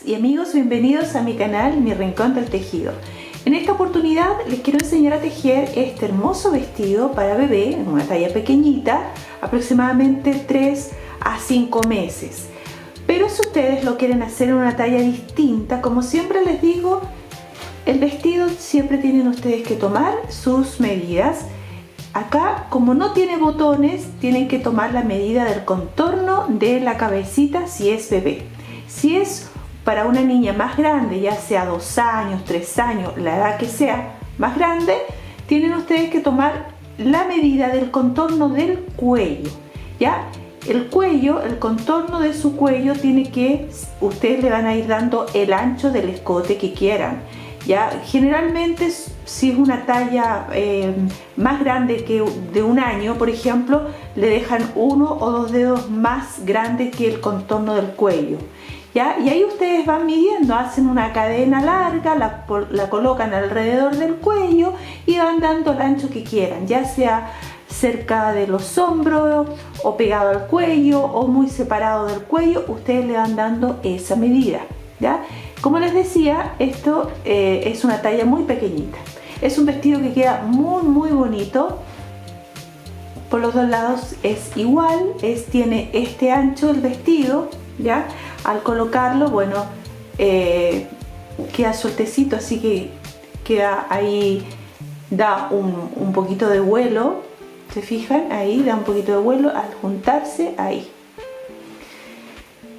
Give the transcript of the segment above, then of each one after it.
y amigos, bienvenidos a mi canal Mi Rincón del Tejido. En esta oportunidad les quiero enseñar a tejer este hermoso vestido para bebé en una talla pequeñita, aproximadamente 3 a 5 meses. Pero si ustedes lo quieren hacer en una talla distinta, como siempre les digo, el vestido siempre tienen ustedes que tomar sus medidas. Acá, como no tiene botones, tienen que tomar la medida del contorno de la cabecita si es bebé. Si es para una niña más grande, ya sea 2 años, 3 años, la edad que sea más grande, tienen ustedes que tomar la medida del contorno del cuello, ¿ya? El cuello, el contorno de su cuello tiene que, ustedes le van a ir dando el ancho del escote que quieran. Ya, generalmente si es una talla más grande que de 1 año, por ejemplo, le dejan 1 o 2 dedos más grandes que el contorno del cuello. ¿Ya? Y ahí ustedes van midiendo, hacen una cadena larga, la colocan alrededor del cuello y van dando el ancho que quieran, ya sea cerca de los hombros o pegado al cuello o muy separado del cuello, ustedes le van dando esa medida, ¿ya? Como les decía, esto es una talla muy pequeñita. Es un vestido que queda muy bonito. Por los dos lados es igual, tiene este ancho el vestido, ¿ya? Al colocarlo, bueno, queda sueltecito, así que queda ahí, da un poquito de vuelo. ¿Se fijan? Ahí da un poquito de vuelo al juntarse ahí.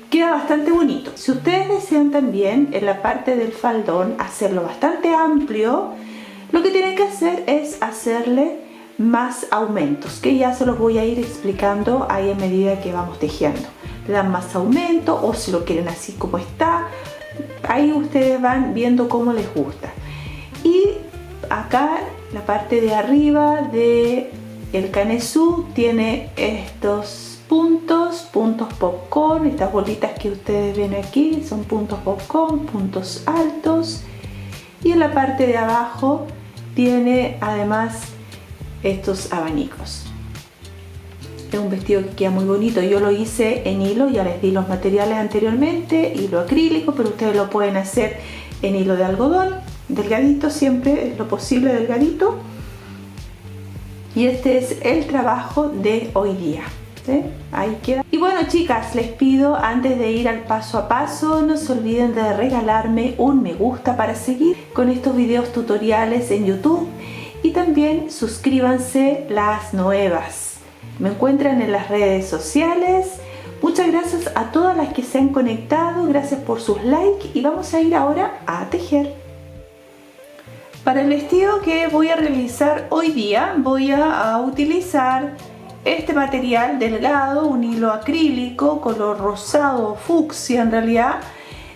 Queda bastante bonito. Si ustedes desean también en la parte del faldón hacerlo bastante amplio, lo que tienen que hacer es hacerle más aumentos, que ya se los voy a ir explicando ahí a medida que vamos tejiendo. Le dan más aumento, o si lo quieren así como está, ahí ustedes van viendo cómo les gusta. Y acá la parte de arriba de el canesú tiene estos puntos popcorn, estas bolitas que ustedes ven aquí son puntos popcorn, puntos altos, y en la parte de abajo tiene además estos abanicos. Es un vestido que queda muy bonito. Yo lo hice en hilo, ya les di los materiales anteriormente, hilo acrílico, pero ustedes lo pueden hacer en hilo de algodón, delgadito, siempre es lo posible delgadito. Y este es el trabajo de hoy día, ¿sí? Ahí queda. Y bueno, chicas, les pido antes de ir al paso a paso, no se olviden de regalarme un me gusta para seguir con estos videos tutoriales en YouTube, y también suscríbanse las nuevas. Me encuentran en las redes sociales. Muchas gracias a todas las que se han conectado, gracias por sus likes, y vamos a ir ahora a tejer. Para el vestido que voy a realizar hoy día voy a utilizar este material delgado, un hilo acrílico color rosado fucsia, en realidad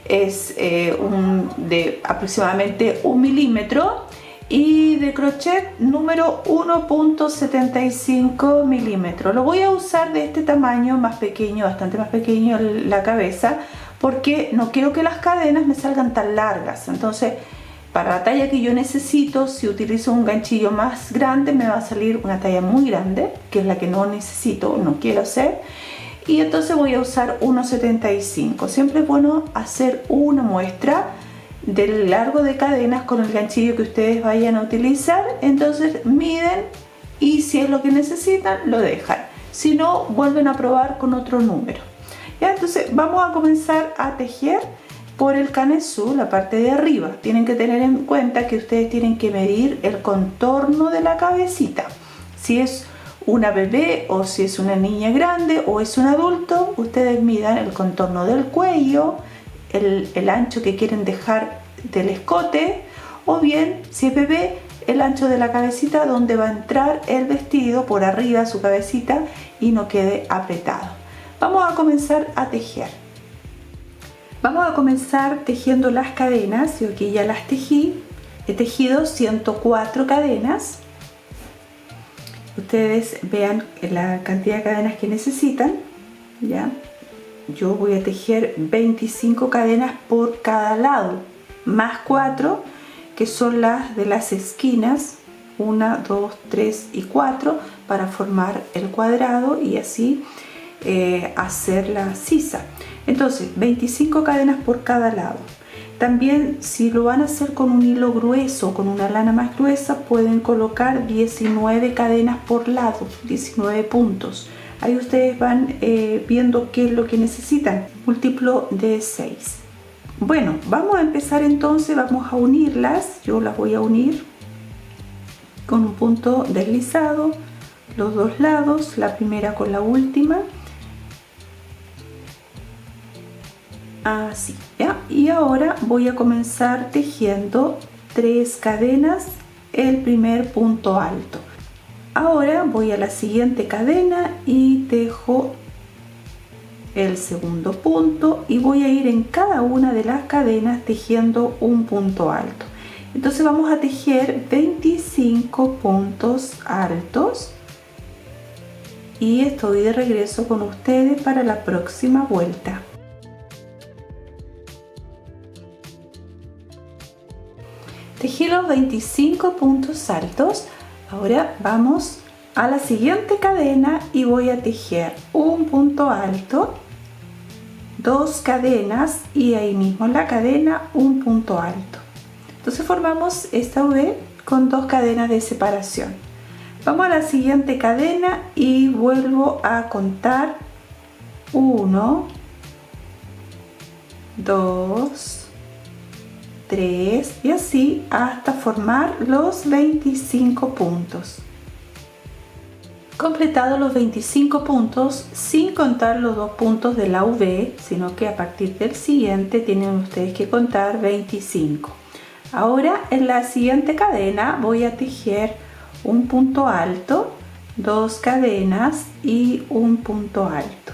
es de aproximadamente 1 milímetro, y de crochet número 1.75 milímetros. Lo voy a usar de este tamaño, más pequeño, bastante más pequeño la cabeza, porque no quiero que las cadenas me salgan tan largas. Entonces, para la talla que yo necesito, si utilizo un ganchillo más grande, me va a salir una talla muy grande, que es la que no necesito, no quiero hacer. Y entonces voy a usar 1.75. Siempre es bueno hacer una muestra del largo de cadenas con el ganchillo que ustedes vayan a utilizar. Entonces miden, y si es lo que necesitan, lo dejan. Si no, vuelven a probar con otro número. ¿Ya? Entonces vamos a comenzar a tejer por el canesú, la parte de arriba. Tienen que tener en cuenta que ustedes tienen que medir el contorno de la cabecita. Si es una bebé o si es una niña grande o es un adulto, ustedes midan el contorno del cuello, el ancho que quieren dejar del escote, o bien, si es bebé, el ancho de la cabecita donde va a entrar el vestido por arriba su cabecita y no quede apretado. Vamos a comenzar a tejer. Vamos a comenzar tejiendo las cadenas. Yo aquí ya las tejí. He tejido 104 cadenas. Ustedes vean la cantidad de cadenas que necesitan, ¿ya? Yo voy a tejer 25 cadenas por cada lado, más 4 que son las de las esquinas, 1, 2, 3 y 4, para formar el cuadrado y así hacer la sisa. Entonces 25 cadenas por cada lado. También, si lo van a hacer con un hilo grueso, con una lana más gruesa, pueden colocar 19 cadenas por lado, 19 puntos. Ahí ustedes van viendo qué es lo que necesitan, múltiplo de 6. Bueno, vamos a empezar entonces, vamos a unirlas. Yo las voy a unir con un punto deslizado, los dos lados, la primera con la última. Así, ¿ya? Y ahora voy a comenzar tejiendo 3 cadenas el primer punto alto. Ahora voy a la siguiente cadena y tejo el segundo punto y voy a ir en cada una de las cadenas tejiendo un punto alto. Entonces vamos a tejer 25 puntos altos y estoy de regreso con ustedes para la próxima vuelta. Tejí los 25 puntos altos. Ahora vamos a la siguiente cadena y voy a tejer un punto alto, 2 cadenas y ahí mismo en la cadena un punto alto. Entonces formamos esta V con 2 cadenas de separación. Vamos a la siguiente cadena y vuelvo a contar 1, 2, 3 y así hasta formar los 25 puntos. Completados los 25 puntos, sin contar los 2 puntos de la V, sino que a partir del siguiente tienen ustedes que contar 25. Ahora en la siguiente cadena voy a tejer un punto alto, 2 cadenas y un punto alto.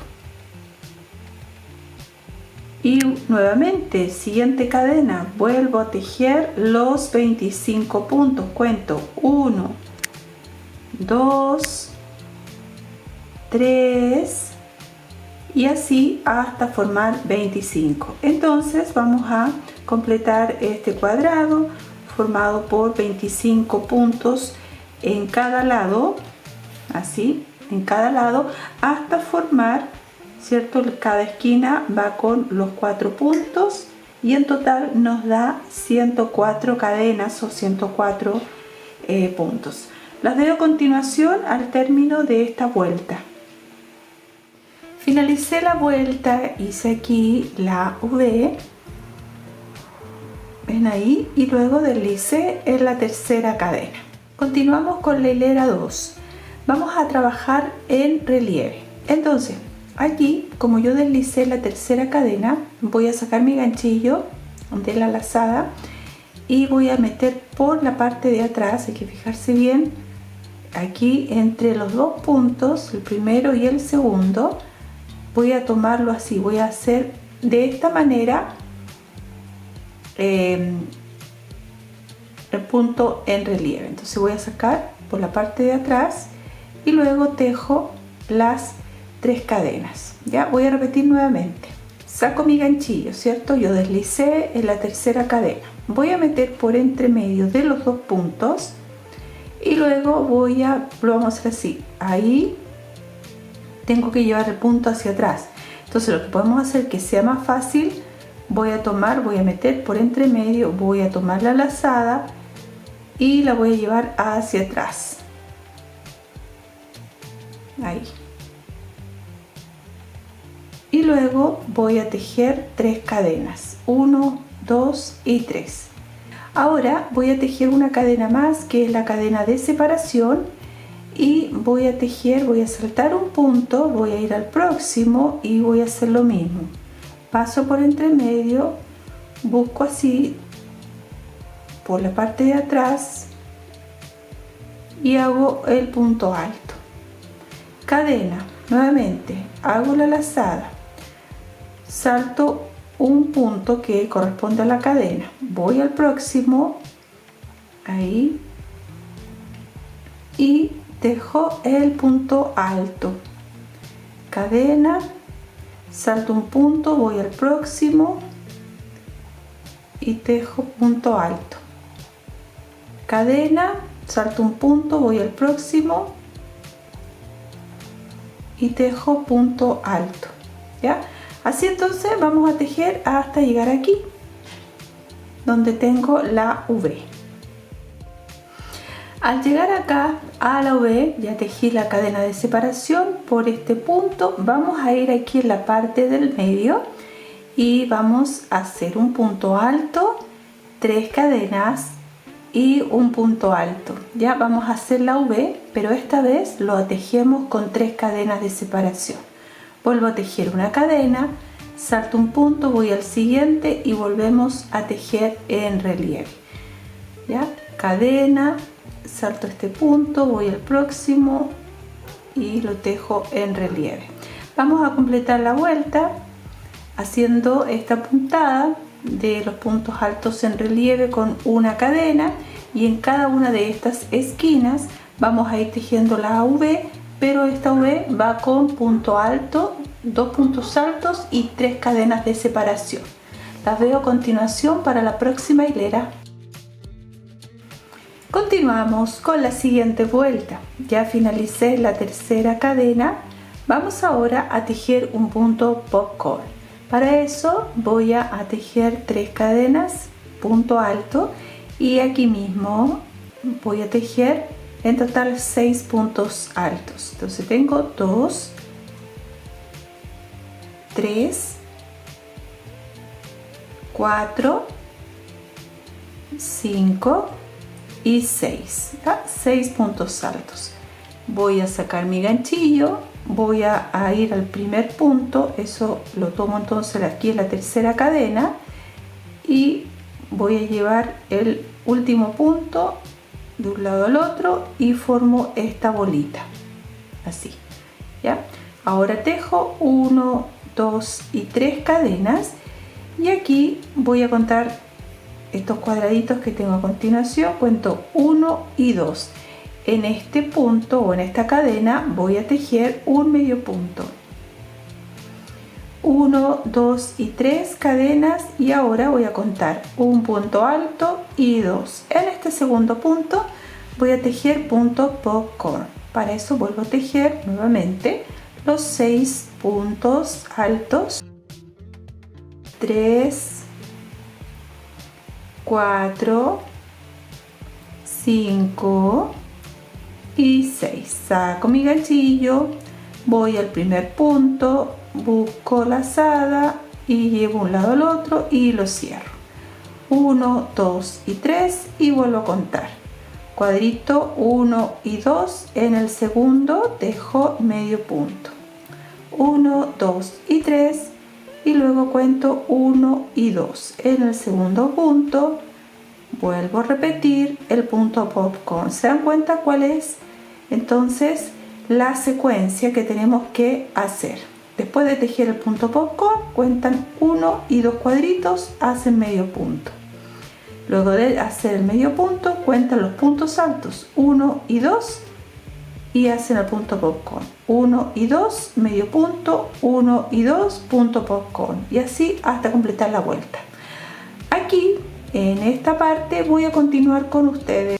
Y nuevamente, siguiente cadena, vuelvo a tejer los 25 puntos. Cuento 1, 2, 3 y así hasta formar 25. Entonces vamos a completar este cuadrado formado por 25 puntos en cada lado, así, en cada lado, hasta formar, ¿cierto? Cada esquina va con los 4 puntos y en total nos da 104 cadenas o 104 puntos. Las veo a continuación al término de esta vuelta. Finalicé la vuelta, hice aquí la V, ven ahí, y luego deslicé en la tercera cadena. Continuamos con la hilera 2. Vamos a trabajar en relieve. Entonces, aquí, como yo deslicé la tercera cadena, voy a sacar mi ganchillo de la lazada y voy a meter por la parte de atrás, hay que fijarse bien, aquí entre los 2 puntos, el primero y el segundo, voy a tomarlo así, voy a hacer de esta manera el punto en relieve. Entonces voy a sacar por la parte de atrás y luego tejo las 3 cadenas. Ya voy a repetir nuevamente. Saco mi ganchillo, ¿cierto? Yo deslicé en la tercera cadena. Voy a meter por entre medio de los 2 puntos y luego lo vamos a hacer así. Ahí tengo que llevar el punto hacia atrás. Entonces lo que podemos hacer que sea más fácil, voy a meter por entre medio, voy a tomar la lazada y la voy a llevar hacia atrás. Ahí. Y luego voy a tejer 3 cadenas, 1, 2 y 3. Ahora voy a tejer una cadena más, que es la cadena de separación, y voy a saltar un punto, voy a ir al próximo y voy a hacer lo mismo. Paso por entre medio, busco así por la parte de atrás y hago el punto alto. Cadena, nuevamente hago la lazada, salto un punto que corresponde a la cadena, voy al próximo, ahí, y tejo el punto alto. Cadena, salto un punto, voy al próximo y tejo punto alto. Cadena, salto un punto, voy al próximo y tejo punto alto. ¿Ya? Así entonces vamos a tejer hasta llegar aquí donde tengo la V. Al llegar acá a la V ya tejí la cadena de separación por este punto. Vamos a ir aquí en la parte del medio y vamos a hacer un punto alto, 3 cadenas y un punto alto. Ya vamos a hacer la V, pero esta vez lo tejemos con 3 cadenas de separación. Vuelvo a tejer una cadena, salto un punto, voy al siguiente y volvemos a tejer en relieve. Ya, cadena, salto este punto, voy al próximo y lo tejo en relieve. Vamos a completar la vuelta haciendo esta puntada de los puntos altos en relieve con una cadena, y en cada una de estas esquinas vamos a ir tejiendo la V, pero esta V va con punto alto, 2 puntos altos y 3 cadenas de separación. Las veo a continuación para la próxima hilera. Continuamos con la siguiente vuelta. Ya finalicé la tercera cadena. Vamos ahora a tejer un punto popcorn. Para eso voy a tejer 3 cadenas, punto alto, y aquí mismo voy a tejer en total 6 puntos altos. Entonces tengo 2, 3, 4, 5 y 6. 6 puntos altos. Voy a sacar mi ganchillo, voy a ir al primer punto, eso lo tomo entonces aquí en la tercera cadena, y voy a llevar el último punto de un lado al otro y formo esta bolita así. ¿Ya? Ahora tejo 1, 2 y 3 cadenas, y aquí voy a contar estos cuadraditos que tengo a continuación. Cuento 1 y 2. En este punto o en esta cadena voy a tejer un medio punto, 1, 2 y 3 cadenas, y ahora voy a contar un punto alto y 2. En este segundo punto voy a tejer punto popcorn. Para eso vuelvo a tejer nuevamente los 6 puntos altos, 3, 4, 5 y 6. Saco mi ganchillo, voy al primer punto, busco lazada y llevo un lado al otro y lo cierro. 1, 2 y 3 y vuelvo a contar. Cuadrito 1 y 2, en el segundo tejo medio punto. 1, 2 y 3 y luego cuento 1 y 2. En el segundo punto vuelvo a repetir el punto popcorn. ¿Se dan cuenta cuál es entonces la secuencia que tenemos que hacer? Después de tejer el punto popcorn, cuentan 1 y 2 cuadritos, hacen medio punto. Luego de hacer el medio punto, cuentan los puntos altos 1 y 2 y hacen el punto popcorn. 1 y 2, medio punto, 1 y 2, punto popcorn, y así hasta completar la vuelta. Aquí en esta parte voy a continuar con ustedes.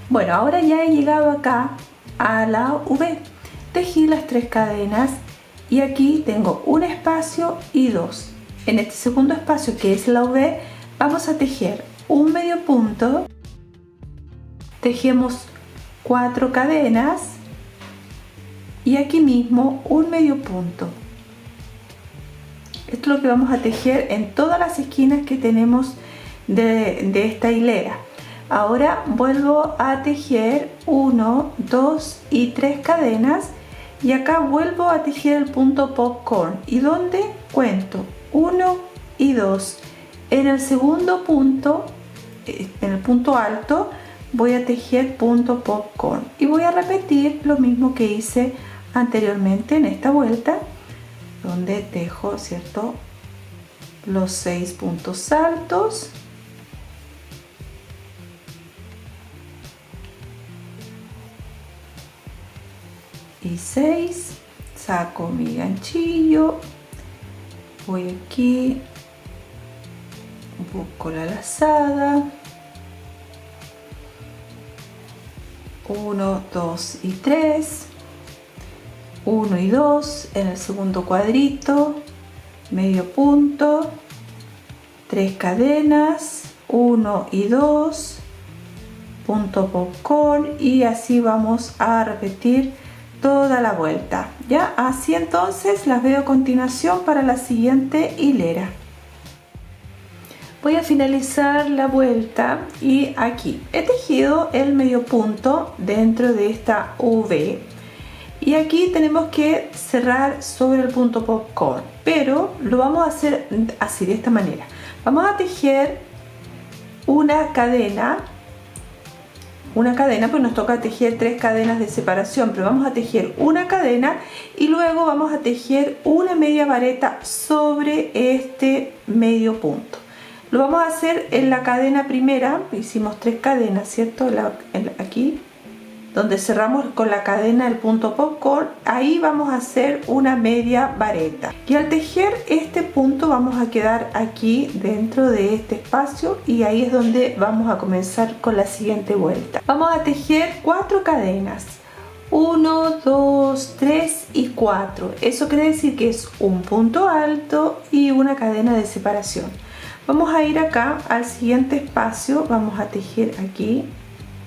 Bueno, ahora ya he llegado acá a la V. Tejí las 3 cadenas y aquí tengo un espacio y 2. En este segundo espacio, que es la V, vamos a tejer un medio punto. Tejemos 4 cadenas y aquí mismo un medio punto. Esto es lo que vamos a tejer en todas las esquinas que tenemos de esta hilera. Ahora vuelvo a tejer 1, 2 y 3 cadenas, y acá vuelvo a tejer el punto popcorn, y donde cuento 1 y 2. En el segundo punto, en el punto alto, voy a tejer punto popcorn y voy a repetir lo mismo que hice anteriormente en esta vuelta, donde tejo, ¿cierto?, los 6 puntos altos, y 6. Saco mi ganchillo, voy aquí, busco la lazada, 1, 2 y 3, 1 y 2, en el segundo cuadrito, medio punto, 3 cadenas, 1 y 2, punto popcorn, y así vamos a repetir toda la vuelta. Ya, así entonces las veo a continuación para la siguiente hilera. Voy a finalizar la vuelta y aquí he tejido el medio punto dentro de esta V, y aquí tenemos que cerrar sobre el punto popcorn, pero lo vamos a hacer así, de esta manera. Vamos a tejer una cadena, pues nos toca tejer 3 cadenas de separación, pero vamos a tejer una cadena y luego vamos a tejer una media vareta sobre este medio punto. Lo vamos a hacer en la cadena primera, hicimos 3 cadenas, ¿cierto? Aquí, donde cerramos con la cadena el punto popcorn, ahí vamos a hacer una media vareta. Y al tejer este punto vamos a quedar aquí dentro de este espacio, y ahí es donde vamos a comenzar con la siguiente vuelta. Vamos a tejer 4 cadenas. 1, 2, 3 y 4. Eso quiere decir que es un punto alto y una cadena de separación. Vamos a ir acá al siguiente espacio, vamos a tejer aquí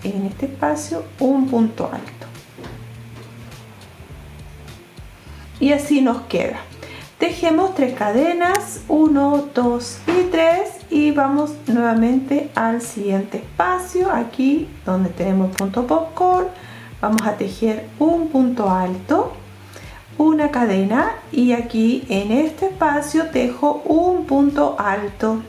en este espacio un punto alto, y así nos queda. Tejemos 3 cadenas, 1, 2 y 3, y vamos nuevamente al siguiente espacio, aquí donde tenemos punto popcorn. Vamos a tejer un punto alto, una cadena, y aquí en este espacio tejo un punto alto.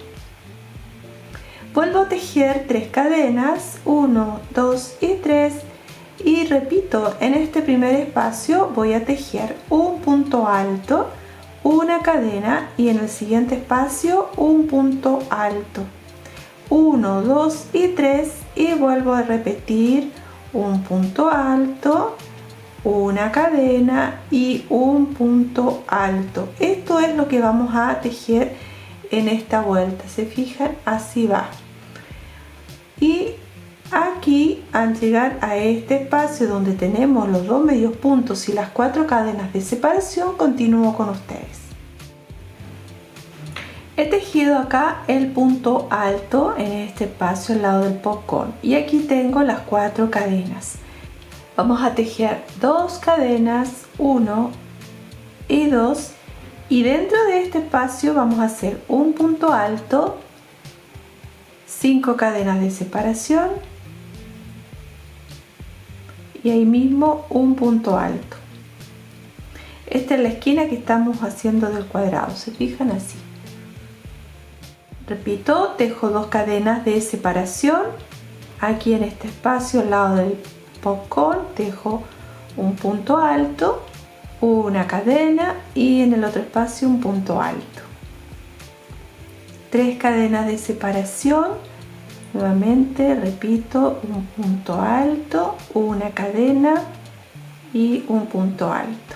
Vuelvo a tejer 3 cadenas, 1, 2 y 3, y repito, en este primer espacio voy a tejer un punto alto, una cadena, y en el siguiente espacio un punto alto, 1, 2 y 3, y vuelvo a repetir un punto alto, una cadena y un punto alto. Esto es lo que vamos a tejer en esta vuelta, se fijan, así va. Y aquí, al llegar a este espacio donde tenemos los 2 medios puntos y las 4 cadenas de separación, continúo con ustedes. He tejido acá el punto alto en este espacio al lado del popcorn, y aquí tengo las 4 cadenas. Vamos a tejer 2 cadenas, 1 y 2, y dentro de este espacio vamos a hacer un punto alto, 5 cadenas de separación, y ahí mismo un punto alto. Esta es la esquina que estamos haciendo del cuadrado, se fijan, así. Repito, tejo 2 cadenas de separación. Aquí en este espacio al lado del popcorn tejo un punto alto, una cadena, y en el otro espacio un punto alto. 3 cadenas de separación. Nuevamente repito, un punto alto, una cadena y un punto alto.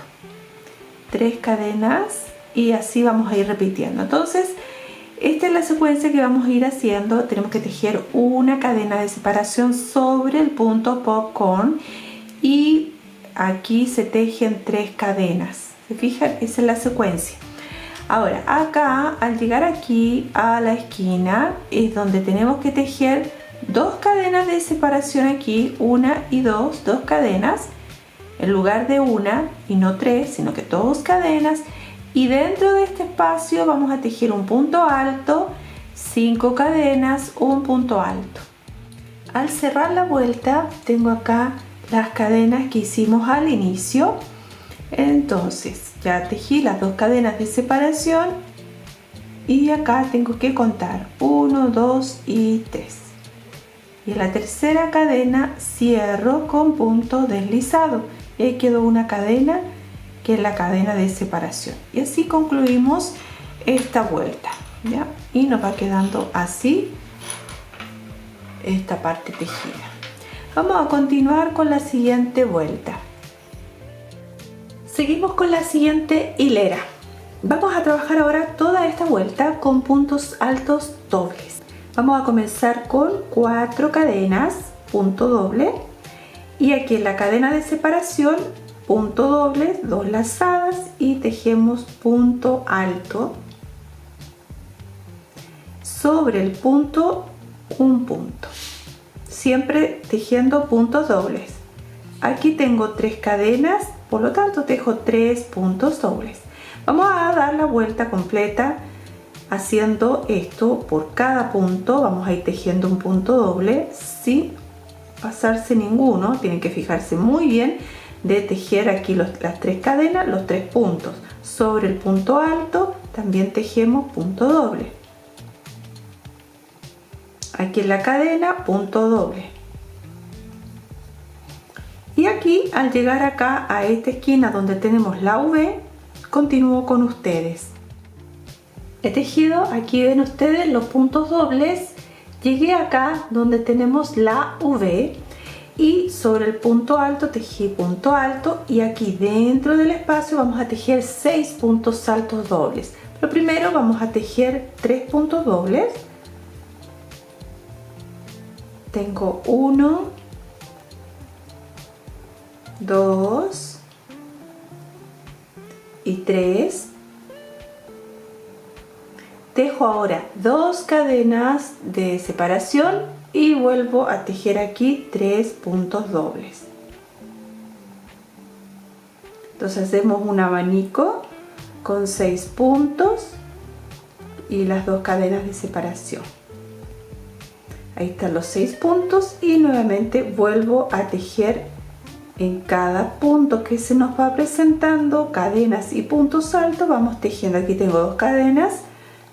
3 cadenas, y así vamos a ir repitiendo. Entonces, esta es la secuencia que vamos a ir haciendo. Tenemos que tejer una cadena de separación sobre el punto popcorn, y aquí se tejen 3 cadenas. ¿Se fijan? Esa es la secuencia. Ahora, acá, al llegar aquí a la esquina, es donde tenemos que tejer 2 cadenas de separación aquí, 1 y 2, 2 cadenas, en lugar de una y no 3, sino que 2 cadenas, y dentro de este espacio vamos a tejer un punto alto, 5 cadenas, un punto alto. Al cerrar la vuelta, tengo acá las cadenas que hicimos al inicio. Entonces ya tejí las 2 cadenas de separación, y acá tengo que contar 1, 2 y 3, y en la tercera cadena cierro con punto deslizado, y ahí quedó una cadena que es la cadena de separación, y así concluimos esta vuelta, ¿ya? Y nos va quedando así esta parte tejida. Vamos a continuar con la siguiente vuelta. Seguimos con la siguiente hilera. Vamos a trabajar ahora toda esta vuelta con puntos altos dobles. Vamos a comenzar con 4 cadenas, punto doble, y aquí en la cadena de separación punto doble, 2 lazadas y tejemos punto alto sobre el punto, un punto, siempre tejiendo puntos dobles. Aquí tengo 3 cadenas, por lo tanto tejo 3 puntos dobles. Vamos a dar la vuelta completa haciendo esto por cada punto. Vamos a ir tejiendo un punto doble sin pasarse ninguno. Tienen que fijarse muy bien de tejer aquí las 3 cadenas, los 3 puntos. Sobre el punto alto también tejemos punto doble. Aquí en la cadena punto doble. Y aquí, al llegar acá a esta esquina donde tenemos la V, continúo con ustedes. He tejido, aquí ven ustedes los puntos dobles. Llegué acá donde tenemos la V y sobre el punto alto tejí punto alto, y aquí dentro del espacio vamos a tejer 6 puntos altos dobles. Pero primero vamos a tejer 3 puntos dobles. Tengo 1, 2 y 3. Tejo ahora 2 cadenas de separación y vuelvo a tejer aquí 3 puntos dobles. Entonces hacemos un abanico con 6 puntos y las 2 cadenas de separación. Ahí están los 6 puntos y nuevamente vuelvo a tejer en cada punto que se nos va presentando, cadenas y puntos altos. Vamos tejiendo. Aquí tengo 2 cadenas,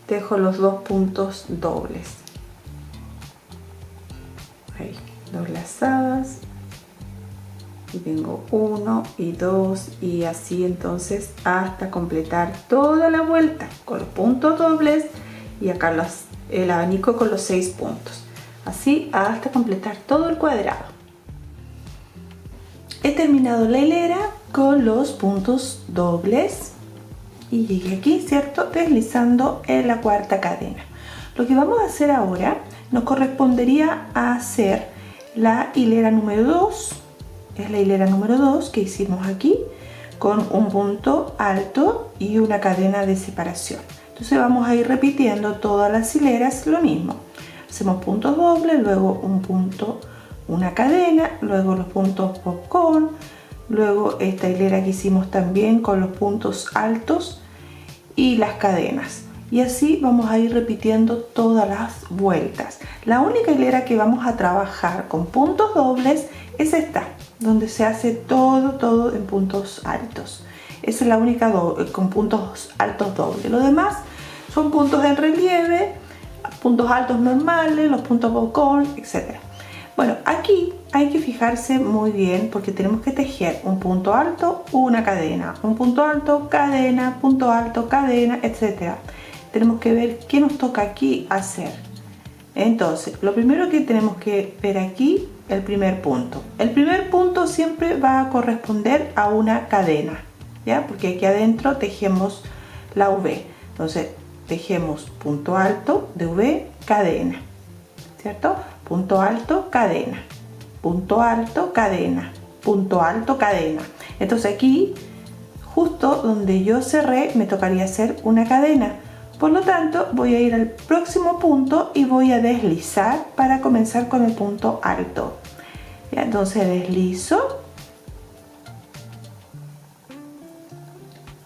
tejo los 2 puntos dobles. Ahí, 2 lazadas. Y tengo 1 y 2 y así entonces hasta completar toda la vuelta con los puntos dobles y acá el abanico con los 6 puntos. Así hasta completar todo el cuadrado. He terminado la hilera con los puntos dobles y llegué aquí, ¿cierto? Deslizando en la 4ª cadena. Lo que vamos a hacer ahora nos correspondería a hacer la hilera número 2. Es la hilera número 2 que hicimos aquí con un punto alto y una cadena de separación. Entonces vamos a ir repitiendo todas las hileras lo mismo. Hacemos puntos dobles, luego un punto, una cadena, luego los puntos popcorn, luego esta hilera que hicimos también con los puntos altos y las cadenas, y así vamos a ir repitiendo todas las vueltas. La única hilera que vamos a trabajar con puntos dobles es esta, donde se hace todo en puntos altos. Esa es la única con puntos altos dobles. Lo demás son puntos en relieve, puntos altos normales, los puntos popcorn, etc. Bueno, aquí hay que fijarse muy bien porque tenemos que tejer un punto alto, una cadena, un punto alto, cadena, punto alto, cadena, etc. Tenemos que ver qué nos toca aquí hacer. Entonces, lo primero que tenemos que ver aquí, el primer punto. El primer punto siempre va a corresponder a una cadena, ¿ya? Porque aquí adentro tejemos la V. Entonces, tejemos punto alto de V, cadena, ¿cierto? Punto alto, cadena, punto alto, cadena, punto alto, cadena. Entonces aquí, justo donde yo cerré, me tocaría hacer una cadena. Por lo tanto, voy a ir al próximo punto y voy a deslizar para comenzar con el punto alto. ¿Ya? Entonces deslizo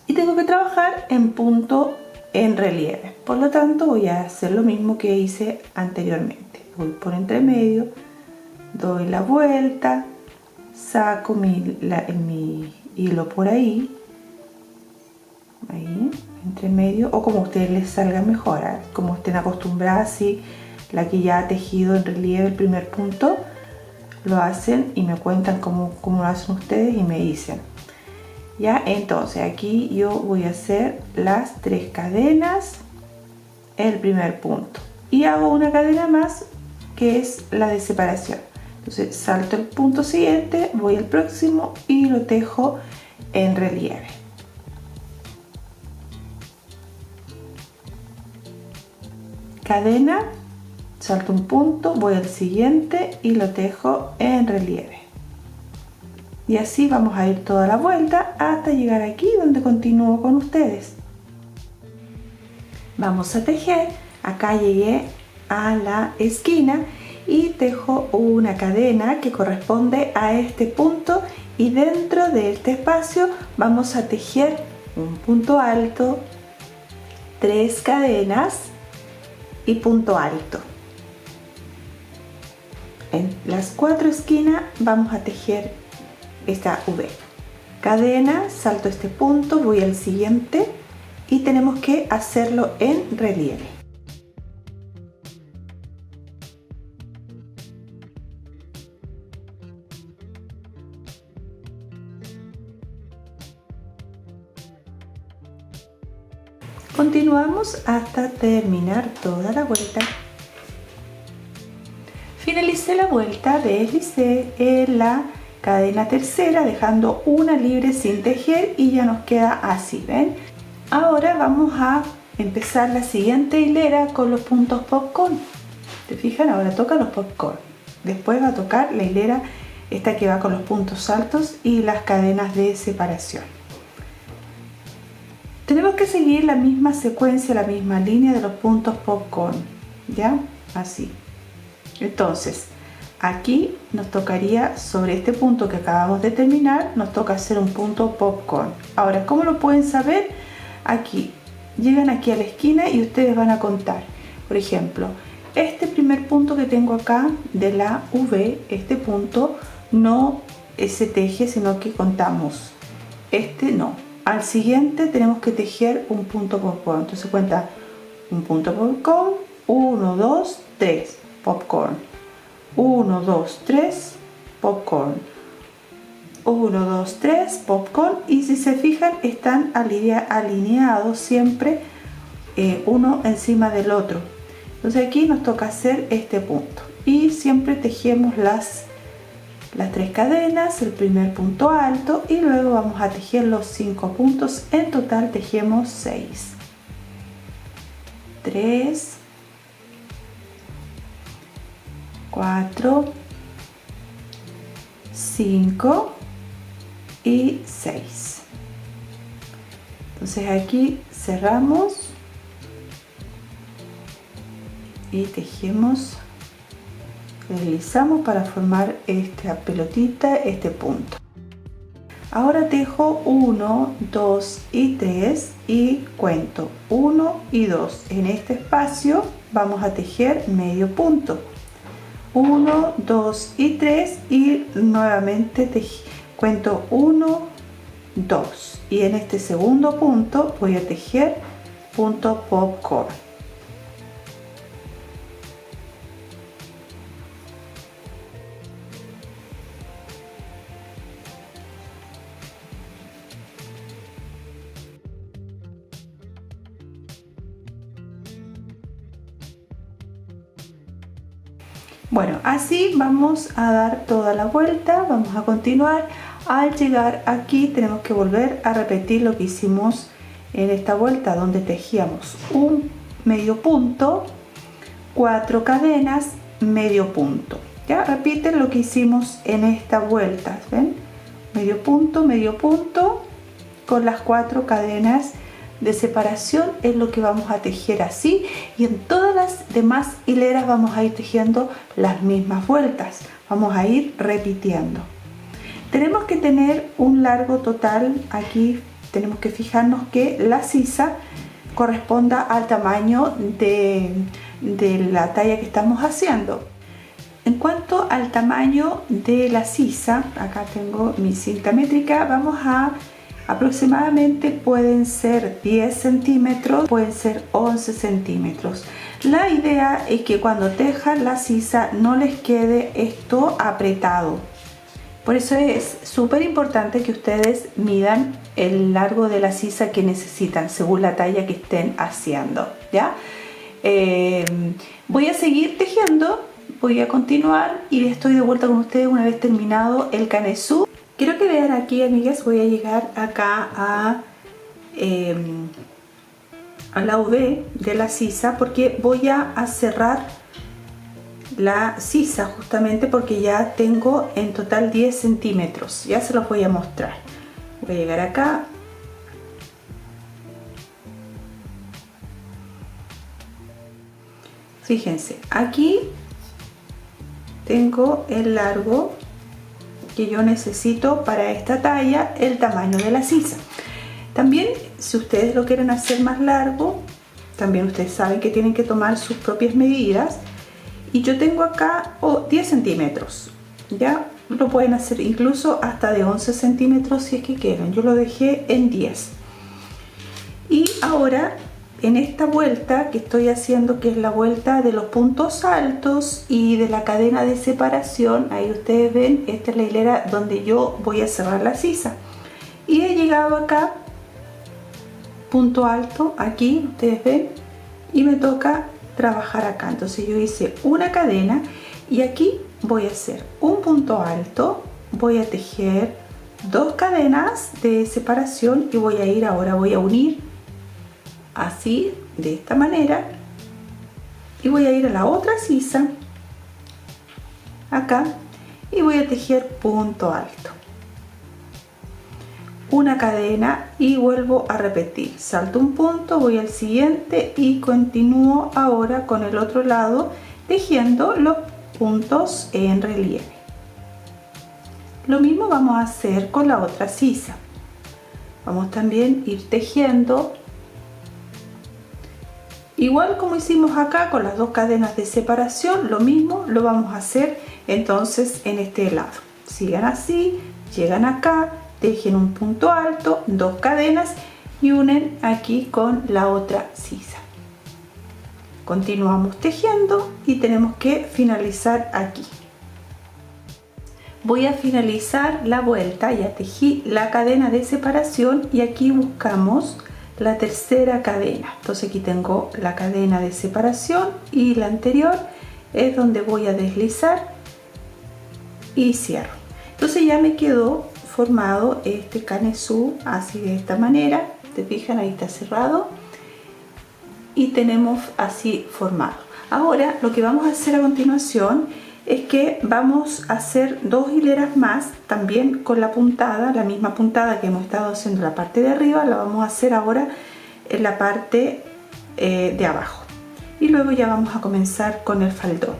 y tengo que trabajar en punto en relieve. Por lo tanto, voy a hacer lo mismo que hice anteriormente. Voy por entre medio, doy la vuelta, saco mi hilo por ahí, entre medio, o como a ustedes les salga mejor, ¿eh? Como estén acostumbradas, si la que ya ha tejido en relieve el primer punto, lo hacen y me cuentan cómo lo hacen ustedes y me dicen. Ya, entonces aquí yo voy a hacer las 3 cadenas, el primer punto, y hago una cadena más que es la de separación. Entonces salto el punto siguiente, voy al próximo y lo tejo en relieve. Cadena, salto un punto, voy al siguiente y lo tejo en relieve. y así vamos a ir toda la vuelta hasta llegar aquí donde continúo con ustedes. Vamos a tejer. Acá llegué a la esquina y tejo una cadena que corresponde a este punto, y dentro de este espacio vamos a tejer un punto alto, 3 cadenas y punto alto. En las 4 esquinas vamos a tejer esta V. Cadena, salto este punto, voy al siguiente y tenemos que hacerlo en relieve. Continuamos hasta terminar toda la vuelta. Finalicé la vuelta, deslicé en la cadena tercera dejando una libre sin tejer y ya nos queda así, ¿ven? Ahora vamos a empezar la siguiente hilera con los puntos popcorn. ¿Te fijan? Ahora toca los popcorn. Después va a tocar la hilera esta que va con los puntos altos y las cadenas de separación. Tenemos que seguir la misma secuencia, la misma línea de los puntos popcorn, ¿ya? Así. Entonces, aquí nos tocaría, sobre este punto que acabamos de terminar, nos toca hacer un punto popcorn. Ahora, ¿cómo lo pueden saber? Aquí, llegan aquí a la esquina y ustedes van a contar. Por ejemplo, este primer punto que tengo acá de la V, este punto no se teje, sino que contamos. Este no. Al siguiente tenemos que tejer un punto popcorn. Entonces cuenta un punto popcorn, 1, 2, 3, popcorn. 1, 2, 3, popcorn. 1, 2, 3, popcorn. Y si se fijan, están alineados siempre uno encima del otro. Entonces aquí nos toca hacer este punto. Y siempre tejemos las 3 cadenas, el primer punto alto, y luego vamos a tejer los 5 puntos. En total tejemos 6. 3, 4, 5 y 6. Entonces aquí cerramos y tejemos, deslizamos para formar esta pelotita, este punto. Ahora tejo 1, 2 y 3 y cuento 1 y 2. En este espacio vamos a tejer medio punto. 1, 2 y 3 y nuevamente cuento 1, 2. Y en este segundo punto voy a tejer punto popcorn. Bueno, así vamos a dar toda la vuelta, vamos a continuar. Al llegar aquí tenemos que volver a repetir lo que hicimos en esta vuelta, donde tejíamos un medio punto, 4 cadenas, medio punto. Ya repiten lo que hicimos en esta vuelta, ¿ven? Medio punto con las 4 cadenas de separación es lo que vamos a tejer así, y en todas las demás hileras vamos a ir tejiendo las mismas vueltas, vamos a ir repitiendo. Tenemos que tener un largo total. Aquí tenemos que fijarnos que la sisa corresponda al tamaño de la talla que estamos haciendo. En cuanto al tamaño de la sisa, acá tengo mi cinta métrica, vamos a aproximadamente, pueden ser 10 centímetros, pueden ser 11 centímetros. La idea es que cuando tejan la sisa no les quede esto apretado. Por eso es súper importante que ustedes midan el largo de la sisa que necesitan según la talla que estén haciendo, ¿ya? Voy a seguir tejiendo, voy a continuar y estoy de vuelta con ustedes una vez terminado el canesú. Quiero que vean aquí, amigas, voy a llegar acá a la V de la sisa porque voy a cerrar la sisa, justamente porque ya tengo en total 10 centímetros. Ya se los voy a mostrar. Voy a llegar acá. Fíjense, aquí tengo el largo que yo necesito para esta talla, el tamaño de la sisa. También, si ustedes lo quieren hacer más largo, también ustedes saben que tienen que tomar sus propias medidas. Y yo tengo acá 10 centímetros. Ya lo pueden hacer incluso hasta de 11 centímetros si es que quieren. Yo lo dejé en 10. Y ahora, en esta vuelta que estoy haciendo, que es la vuelta de los puntos altos y de la cadena de separación, ahí ustedes ven, esta es la hilera donde yo voy a cerrar la sisa. Y he llegado acá, punto alto, aquí ustedes ven, y me toca trabajar acá. Entonces yo hice una cadena y aquí voy a hacer un punto alto, voy a tejer 2 cadenas de separación y voy a ir ahora, voy a unir así, de esta manera, y voy a ir a la otra sisa acá y voy a tejer punto alto, una cadena y vuelvo a repetir, salto un punto, voy al siguiente y continúo ahora con el otro lado tejiendo los puntos en relieve. Lo mismo vamos a hacer con la otra sisa. Vamos también a ir tejiendo igual como hicimos acá con las 2 cadenas de separación. Lo mismo lo vamos a hacer entonces en este lado. Sigan así, llegan acá, tejen un punto alto, 2 cadenas y unen aquí con la otra sisa. Continuamos tejiendo y tenemos que finalizar aquí. Voy a finalizar la vuelta, ya tejí la cadena de separación y aquí buscamos la tercera cadena. Entonces aquí tengo la cadena de separación y la anterior es donde voy a deslizar y cierro. Entonces ya me quedó formado este canesú así, de esta manera. ¿Te fijan? Ahí está cerrado y tenemos así formado. Ahora lo que vamos a hacer a continuación es que vamos a hacer 2 hileras más, también con la puntada, la misma puntada que hemos estado haciendo en la parte de arriba, la vamos a hacer ahora en la parte de abajo. Y luego ya vamos a comenzar con el faldón.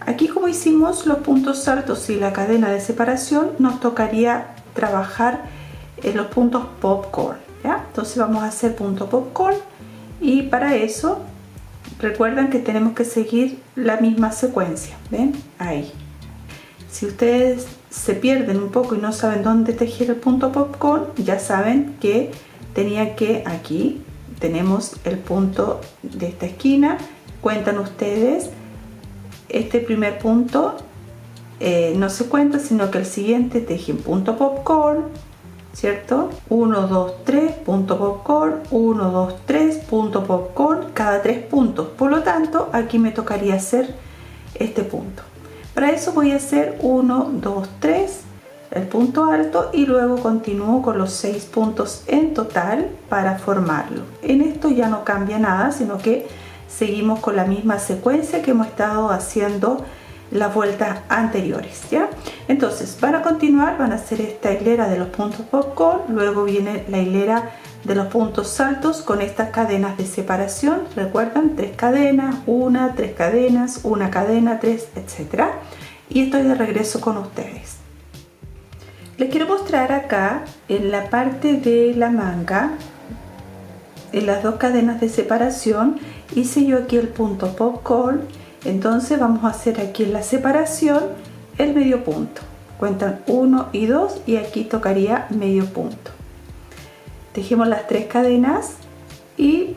Aquí, como hicimos los puntos altos y la cadena de separación, nos tocaría trabajar en los puntos popcorn, ¿ya? Entonces vamos a hacer punto popcorn y para eso recuerdan que tenemos que seguir la misma secuencia. ¿Ven? Ahí. Si ustedes se pierden un poco y no saben dónde tejer el punto popcorn, ya saben que tenía que, aquí tenemos el punto de esta esquina, cuentan ustedes, este primer punto no se cuenta, sino que el siguiente tejen punto popcorn, ¿cierto? 1, 2, 3, punto popcorn, 1, 2, 3, punto popcorn, cada 3 puntos. Por lo tanto, aquí me tocaría hacer este punto. Para eso voy a hacer 1, 2, 3, el punto alto y luego continúo con los 6 puntos en total para formarlo. En esto ya no cambia nada, sino que seguimos con la misma secuencia que hemos estado haciendo las vueltas anteriores, ¿ya? Entonces, para continuar van a hacer esta hilera de los puntos popcorn, luego viene la hilera de los puntos altos con estas cadenas de separación. Recuerdan, 3 cadenas, 1, 3 cadenas, 1 cadena, 3, etc. Y estoy de regreso con ustedes. Les quiero mostrar acá en la parte de la manga, en las 2 cadenas de separación, hice yo aquí el punto popcorn. Entonces vamos a hacer aquí en la separación el medio punto. Cuentan 1 y 2 y aquí tocaría medio punto. Tejemos las 3 cadenas y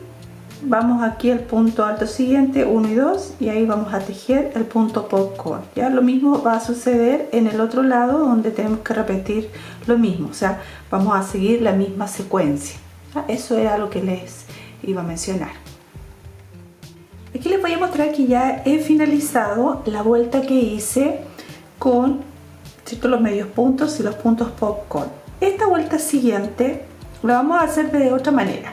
vamos aquí al punto alto siguiente, 1 y 2, y ahí vamos a tejer el punto popcorn. Ya lo mismo va a suceder en el otro lado, donde tenemos que repetir lo mismo, o sea, vamos a seguir la misma secuencia. Eso era lo que les iba a mencionar. Aquí les voy a mostrar que ya he finalizado la vuelta que hice con, ¿cierto?, los medios puntos y los puntos popcorn. Esta vuelta siguiente la vamos a hacer de otra manera.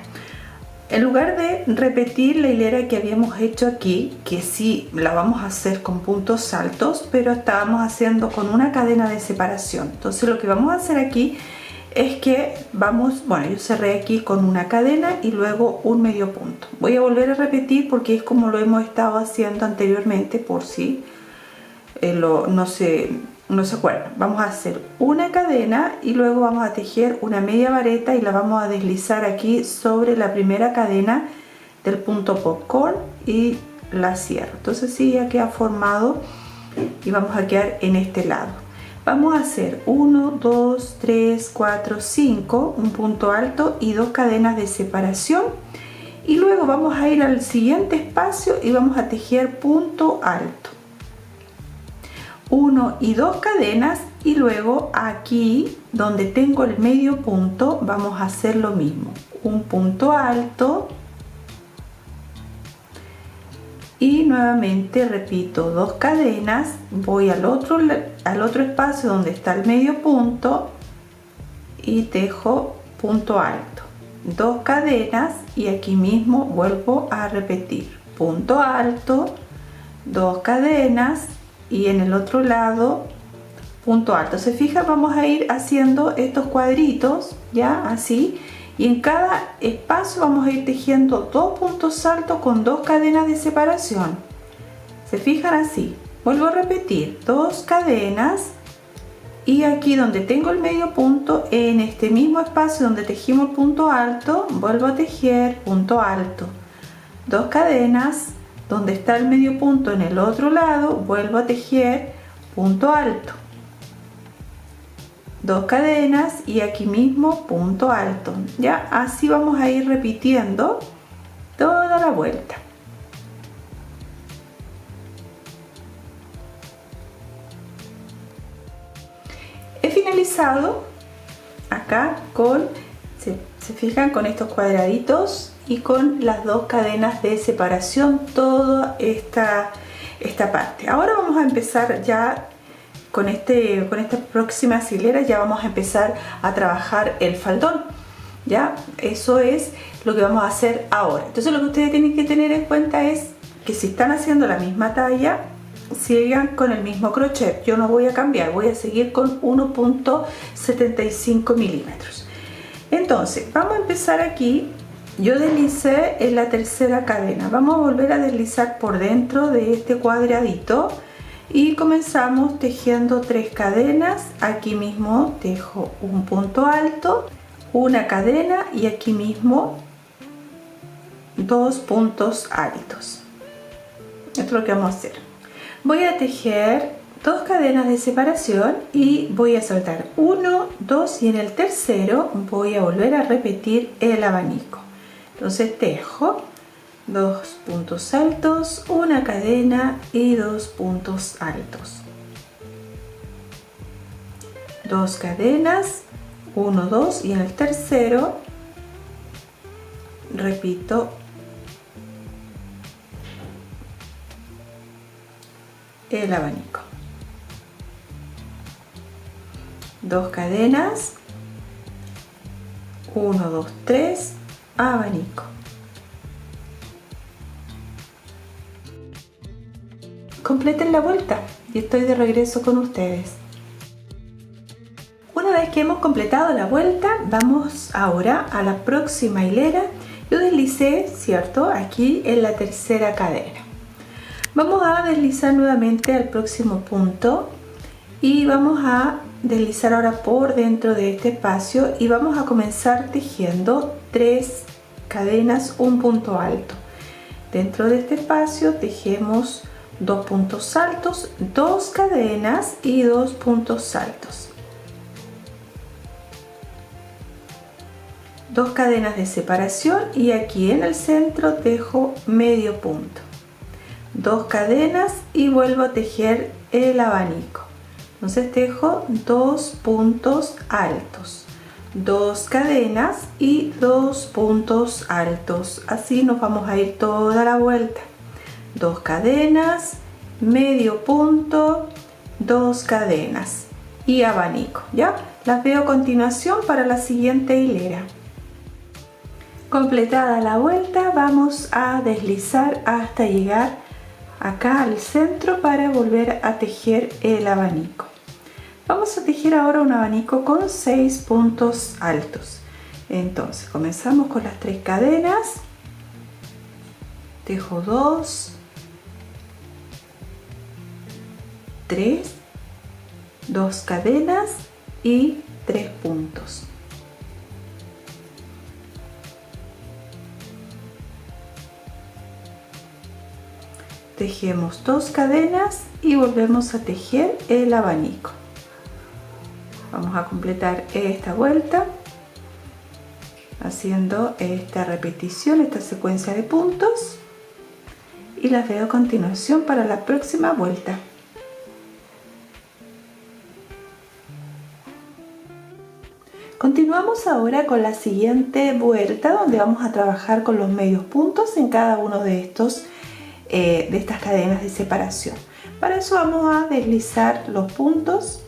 En lugar de repetir la hilera que habíamos hecho aquí, que sí la vamos a hacer con puntos altos, pero estábamos haciendo con una cadena de separación. Entonces lo que vamos a hacer aquí es que yo cerré aquí con una cadena y luego un medio punto. Voy a volver a repetir porque es como lo hemos estado haciendo anteriormente, por si no se acuerdan. Vamos a hacer una cadena y luego vamos a tejer una media vareta y la vamos a deslizar aquí sobre la primera cadena del punto popcorn y la cierro. Entonces sí, ya queda formado y vamos a quedar en este lado. Vamos a hacer 1, 2, 3, 4, 5, un punto alto y 2 cadenas de separación, y luego vamos a ir al siguiente espacio y vamos a tejer punto alto, 1 y 2 cadenas, y luego aquí donde tengo el medio punto vamos a hacer lo mismo, un punto alto y nuevamente repito 2 cadenas, voy al otro espacio donde está el medio punto y tejo punto alto, 2 cadenas y aquí mismo vuelvo a repetir punto alto, 2 cadenas y en el otro lado punto alto. Se fija, vamos a ir haciendo estos cuadritos ya así, y en cada espacio vamos a ir tejiendo 2 puntos altos con 2 cadenas de separación. Se fijan así, vuelvo a repetir 2 cadenas y aquí donde tengo el medio punto, en este mismo espacio donde tejimos el punto alto, vuelvo a tejer punto alto, 2 cadenas, donde está el medio punto en el otro lado, vuelvo a tejer punto alto, 2 cadenas y aquí mismo punto alto. Ya así vamos a ir repitiendo toda la vuelta. He finalizado acá con, se fijan, con estos cuadraditos y con las 2 cadenas de separación toda esta parte. Ahora vamos a empezar ya con estas próximas hileras, ya vamos a empezar a trabajar el faldón. Ya, eso es lo que vamos a hacer ahora. Entonces lo que ustedes tienen que tener en cuenta es que si están haciendo la misma talla, sigan con el mismo crochet. Yo no voy a cambiar, voy a seguir con 1.75 milímetros. Entonces vamos a empezar aquí. Yo deslicé en la tercera cadena, vamos a volver a deslizar por dentro de este cuadradito y comenzamos tejiendo 3 cadenas. Aquí mismo tejo un punto alto, una cadena y aquí mismo 2 puntos altos. Esto es lo que vamos a hacer. Voy a tejer 2 cadenas de separación y voy a soltar 1, 2 y en el tercero voy a volver a repetir el abanico. Entonces tejo 2 puntos altos, una cadena y 2 puntos altos, 2 cadenas, 1, 2 y en el tercero repito el abanico, 2 cadenas, 1, 2, 3, abanico. Completen la vuelta y estoy de regreso con ustedes. Una vez que hemos completado la vuelta, vamos ahora a la próxima hilera. Yo deslicé, ¿cierto?, aquí en la tercera cadena. Vamos a deslizar nuevamente al próximo punto y vamos a deslizar ahora por dentro de este espacio y vamos a comenzar tejiendo 3 cadenas, un punto alto. Dentro de este espacio tejemos 2 puntos altos, 2 cadenas y 2 puntos altos, 2 cadenas de separación y aquí en el centro tejo medio punto, 2 cadenas y vuelvo a tejer el abanico. Entonces tejo 2 puntos altos, 2 cadenas y 2 puntos altos. Así nos vamos a ir toda la vuelta. 2 cadenas, medio punto, 2 cadenas y abanico. Ya las veo a continuación para la siguiente hilera. Completada la vuelta, vamos a deslizar hasta llegar acá al centro para volver a tejer el abanico. Vamos a tejer ahora un abanico con 6 puntos altos. Entonces comenzamos con las 3 cadenas, tejo 2, 3, 2 cadenas y 3 puntos. Tejemos 2 cadenas y volvemos a tejer el abanico. Vamos a completar esta vuelta haciendo esta repetición, esta secuencia de puntos, y las veo a continuación para la próxima vuelta. Continuamos ahora con la siguiente vuelta, donde vamos a trabajar con los medios puntos en cada uno de estas cadenas de separación. Para eso vamos a deslizar los puntos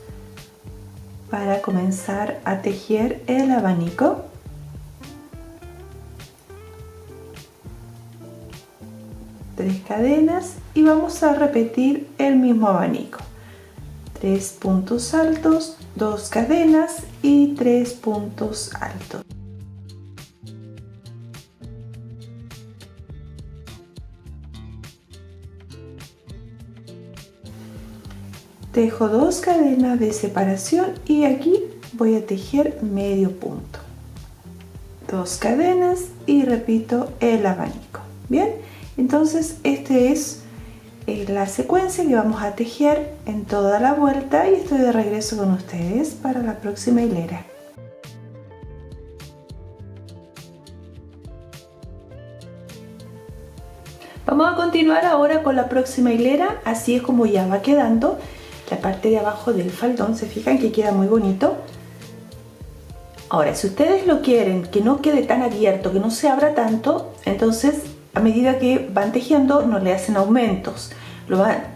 para comenzar a tejer el abanico. Tres cadenas y vamos a repetir el mismo abanico. 3 puntos altos, 2 cadenas y 3 puntos altos. Tejo 2 cadenas de separación y aquí voy a tejer medio punto. 2 cadenas y repito el abanico. Bien, entonces esta es la secuencia que vamos a tejer en toda la vuelta y estoy de regreso con ustedes para la próxima hilera. Vamos a continuar ahora con la próxima hilera, así es como ya va quedando la parte de abajo del faldón. Se fijan que queda muy bonito. Ahora, si ustedes lo quieren que no quede tan abierto, que no se abra tanto, entonces a medida que van tejiendo no le hacen aumentos.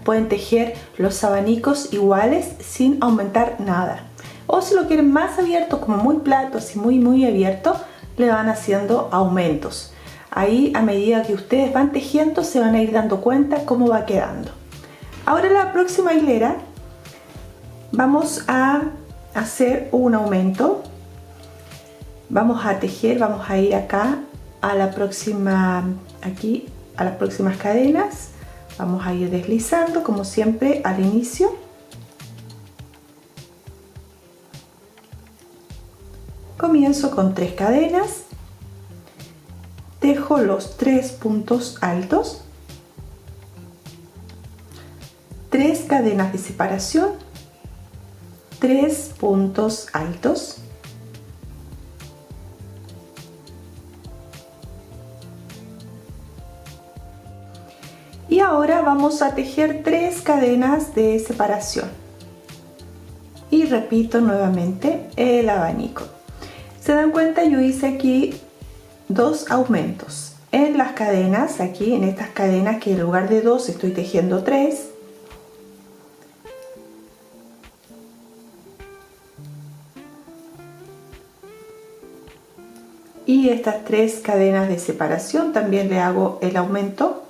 Pueden tejer los abanicos iguales sin aumentar nada. O si lo quieren más abierto, como muy plato, así muy abierto, le van haciendo aumentos. Ahí, a medida que ustedes van tejiendo, se van a ir dando cuenta cómo va quedando. Ahora en la próxima hilera vamos a hacer un aumento. Vamos a tejer, vamos a ir acá a la próxima, aquí a las próximas cadenas. Vamos a ir deslizando como siempre al inicio. Comienzo con 3 cadenas. Tejo los 3 puntos altos. 3 cadenas de separación. 3 puntos altos. Y ahora vamos a tejer 3 cadenas de separación. Y repito nuevamente el abanico. ¿Se dan cuenta? Yo hice aquí 2 aumentos. En las cadenas, aquí en estas cadenas que en lugar de 2 estoy tejiendo 3. Y estas 3 cadenas de separación también le hago el aumento.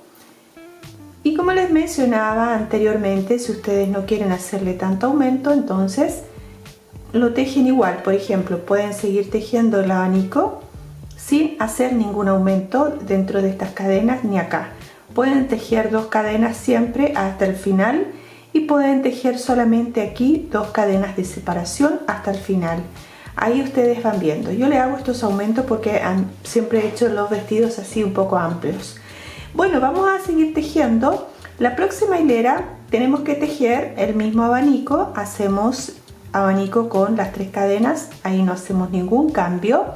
Y como les mencionaba anteriormente, si ustedes no quieren hacerle tanto aumento, entonces lo tejen igual. Por ejemplo, pueden seguir tejiendo el abanico sin hacer ningún aumento dentro de estas cadenas ni acá. Pueden tejer 2 cadenas siempre hasta el final y pueden tejer solamente aquí 2 cadenas de separación hasta el final. Ahí ustedes van viendo. Yo le hago estos aumentos porque siempre he hecho los vestidos así un poco amplios. Bueno, vamos a seguir tejiendo. La próxima hilera tenemos que tejer el mismo abanico. Hacemos abanico con las 3 cadenas, ahí no hacemos ningún cambio.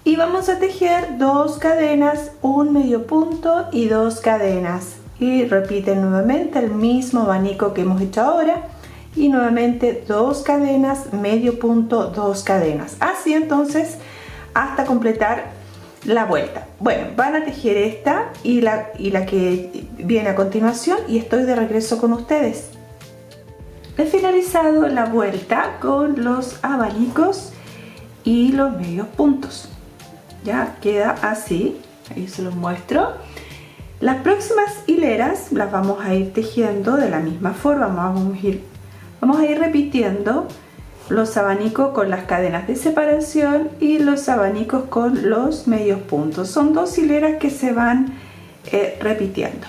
Y vamos a tejer 2 cadenas, un medio punto y 2 cadenas. Y repiten nuevamente el mismo abanico que hemos hecho ahora. Y nuevamente 2 cadenas, medio punto, 2 cadenas. Así entonces hasta completar la vuelta. Bueno, van a tejer esta y la que viene a continuación y estoy de regreso con ustedes. He finalizado la vuelta con los abanicos y los medios puntos. ya queda así. Ahí se los muestro. Las próximas hileras las vamos a ir tejiendo de la misma forma. Vamos a ir repitiendo los abanicos con las cadenas de separación y los abanicos con los medios puntos. Son dos hileras que se van repitiendo.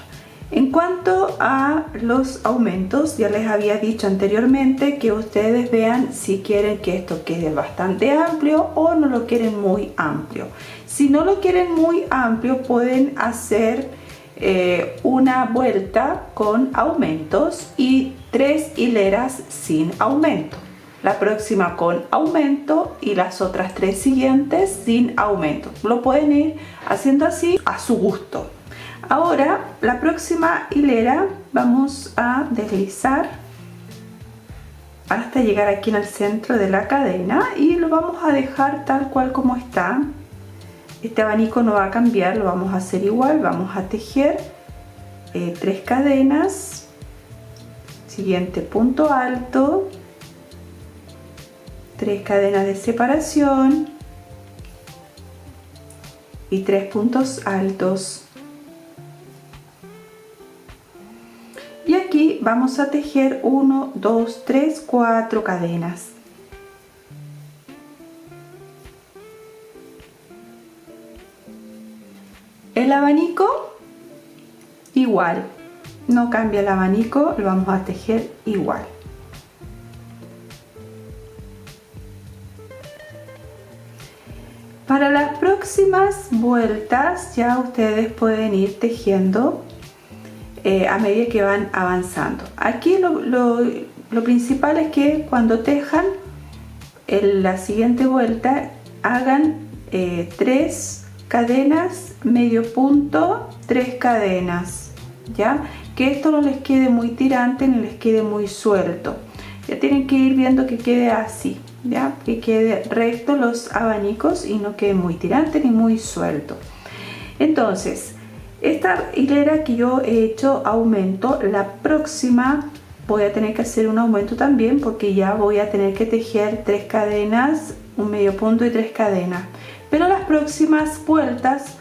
En cuanto a los aumentos, ya les había dicho anteriormente que ustedes vean si quieren que esto quede bastante amplio o no lo quieren muy amplio. Si no lo quieren muy amplio, pueden hacer una vuelta con aumentos y 3 hileras sin aumento. La próxima con aumento y las otras 3 siguientes sin aumento. Lo pueden ir haciendo así a su gusto. Ahora, la próxima hilera vamos a deslizar hasta llegar aquí en el centro de la cadena y lo vamos a dejar tal cual como está. Este abanico no va a cambiar, lo vamos a hacer igual. Vamos a tejer 3 cadenas, siguiente punto alto, 3 cadenas de separación y 3 puntos altos. Y aquí vamos a tejer 1, 2, 3, 4 cadenas. El abanico igual, no cambia el abanico, lo vamos a tejer igual. Para las próximas vueltas ya ustedes pueden ir tejiendo a medida que van avanzando. Aquí lo principal es que cuando tejan en la siguiente vuelta hagan 3 cadenas, medio punto, 3 cadenas, ya que esto no les quede muy tirante ni les quede muy suelto. Ya tienen que ir viendo que quede así, ya que quede recto los abanicos y no quede muy tirante ni muy suelto. Entonces, esta hilera que yo he hecho aumento, la próxima voy a tener que hacer un aumento también porque ya voy a tener que tejer 3 cadenas, un medio punto y 3 cadenas. Pero las próximas vueltas,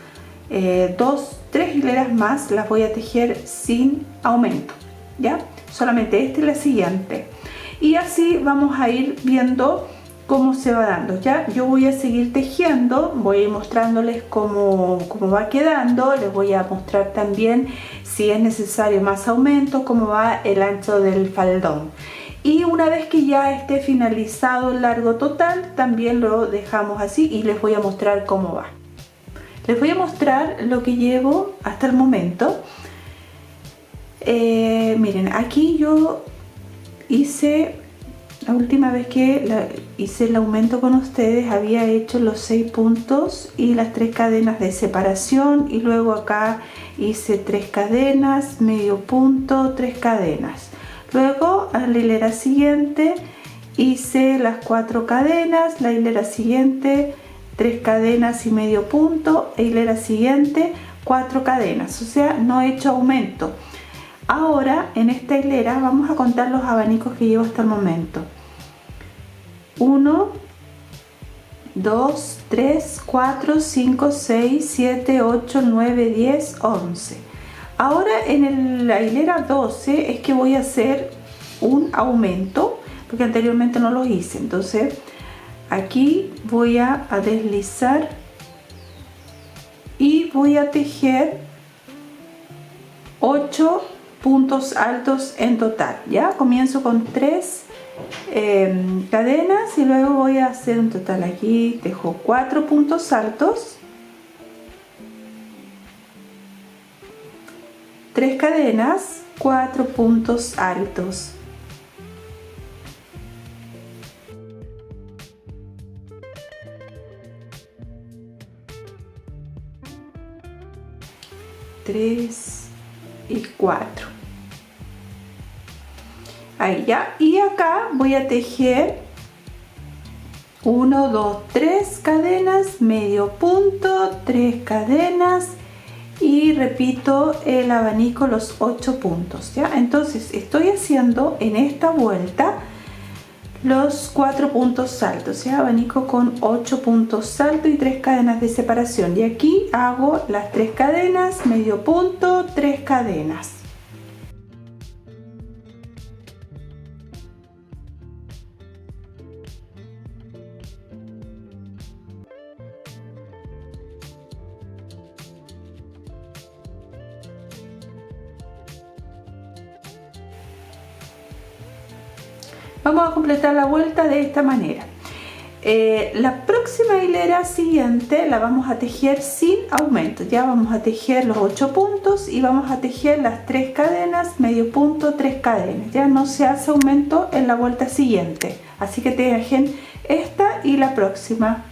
3 hileras más las voy a tejer sin aumento, ¿ya? Solamente esta y la siguiente. Y así vamos a ir viendo cómo se va dando, ¿ya? Yo voy a seguir tejiendo, voy a ir mostrándoles cómo va quedando. Les voy a mostrar también si es necesario más aumento, cómo va el ancho del faldón. Y una vez que ya esté finalizado el largo total, también lo dejamos así y les voy a mostrar cómo va. Les voy a mostrar lo que llevo hasta el momento. Miren, aquí yo hice, la última vez que hice el aumento con ustedes, había hecho los 6 puntos y las 3 cadenas de separación. Y luego acá hice 3 cadenas, medio punto, 3 cadenas. Luego a la hilera siguiente hice las 4 cadenas, la hilera siguiente 3 cadenas y medio punto, e hilera siguiente 4 cadenas, o sea, no he hecho aumento. Ahora en esta hilera vamos a contar los abanicos que llevo hasta el momento. 1, 2, 3, 4, 5, 6, 7, 8, 9, 10, 11. Ahora en la hilera 12 es que voy a hacer un aumento, porque anteriormente no lo hice. Entonces aquí voy a deslizar y voy a tejer 8 puntos altos en total. Ya comienzo con 3 cadenas y luego voy a hacer un total. Aquí tejo 4 puntos altos, 3 cadenas, 4 puntos altos. Tres y 4. Ahí ya. Y acá voy a tejer 1, 2, 3 cadenas, medio punto, 3 cadenas y repito el abanico los 8 puntos, ¿ya? Entonces estoy haciendo en esta vuelta los 4 puntos altos, ¿sí? Abanico con 8 puntos altos y 3 cadenas de separación, y aquí hago las 3 cadenas, medio punto, 3 cadenas. Vamos a completar la vuelta de esta manera. La próxima hilera siguiente la vamos a tejer sin aumento. Ya vamos a tejer los 8 puntos y vamos a tejer las 3 cadenas, medio punto, 3 cadenas. Ya no se hace aumento en la vuelta siguiente, así que tejen esta y la próxima.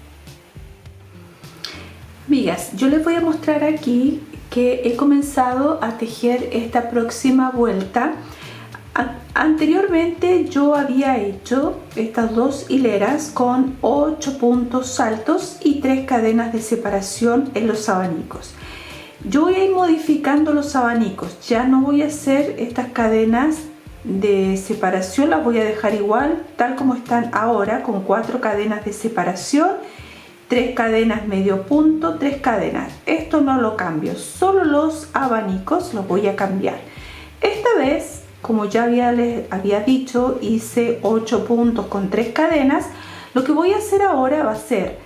Amigas, yo les voy a mostrar aquí que he comenzado a tejer esta próxima vuelta. Anteriormente yo había hecho estas 2 hileras con 8 puntos altos y 3 cadenas de separación en los abanicos. Yo voy a ir modificando los abanicos, ya no voy a hacer estas cadenas de separación, las voy a dejar igual tal como están ahora, con 4 cadenas de separación, 3 cadenas medio punto, 3 cadenas. Esto no lo cambio, solo los abanicos los voy a cambiar. Esta vez, como ya les había dicho, hice 8 puntos con 3 cadenas. Lo que voy a hacer ahora va a ser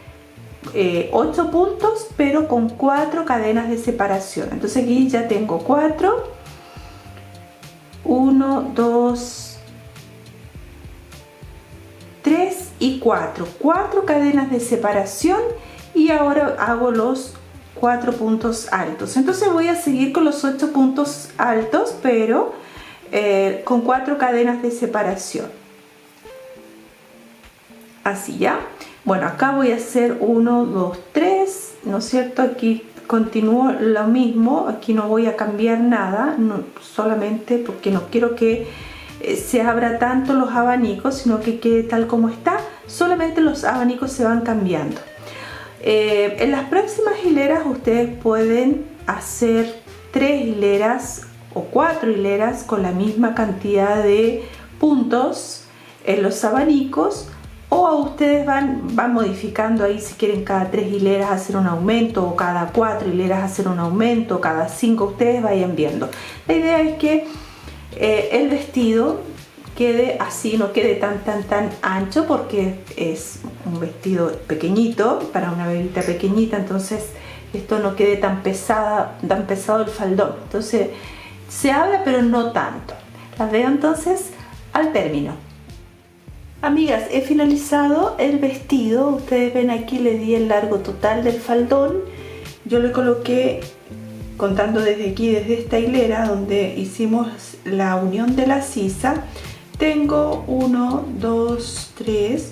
8 puntos pero con 4 cadenas de separación. Entonces aquí ya tengo 4, 1, 2, 3 y 4 cadenas de separación, y ahora hago los 4 puntos altos. Entonces voy a seguir con los 8 puntos altos pero con 4 cadenas de separación, así. Ya, bueno, acá voy a hacer 1, 2, 3, ¿no es cierto? Aquí continúo lo mismo, aquí no voy a cambiar nada, no, solamente porque no quiero que se abra tanto los abanicos, sino que quede tal como está, solamente los abanicos se van cambiando. En las próximas hileras ustedes pueden hacer 3 hileras o 4 hileras con la misma cantidad de puntos en los abanicos, o ustedes van modificando ahí, si quieren cada 3 hileras hacer un aumento, o cada 4 hileras hacer un aumento, o cada 5, ustedes vayan viendo. La idea es que el vestido quede así, no quede tan ancho, porque es un vestido pequeñito para una bebita pequeñita, entonces esto no quede tan pesado el faldón, entonces se habla pero no tanto. Las veo entonces al término. Amigas, he finalizado el vestido. Ustedes ven aquí, le di el largo total del faldón. Yo le coloqué, contando desde aquí, desde esta hilera donde hicimos la unión de la sisa, tengo 1, 2, 3,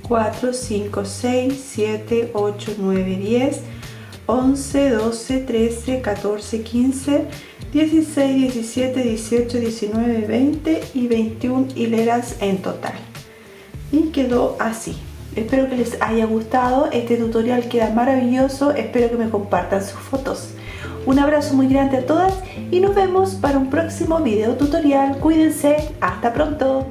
4, 5, 6, 7, 8, 9, 10, 11, 12, 13, 14, 15, 16, 17, 18, 19, 20 y 21 hileras en total. Y quedó así. Espero que les haya gustado. Este tutorial queda maravilloso. Espero que me compartan sus fotos. Un abrazo muy grande a todas y nos vemos para un próximo video tutorial. Cuídense. Hasta pronto.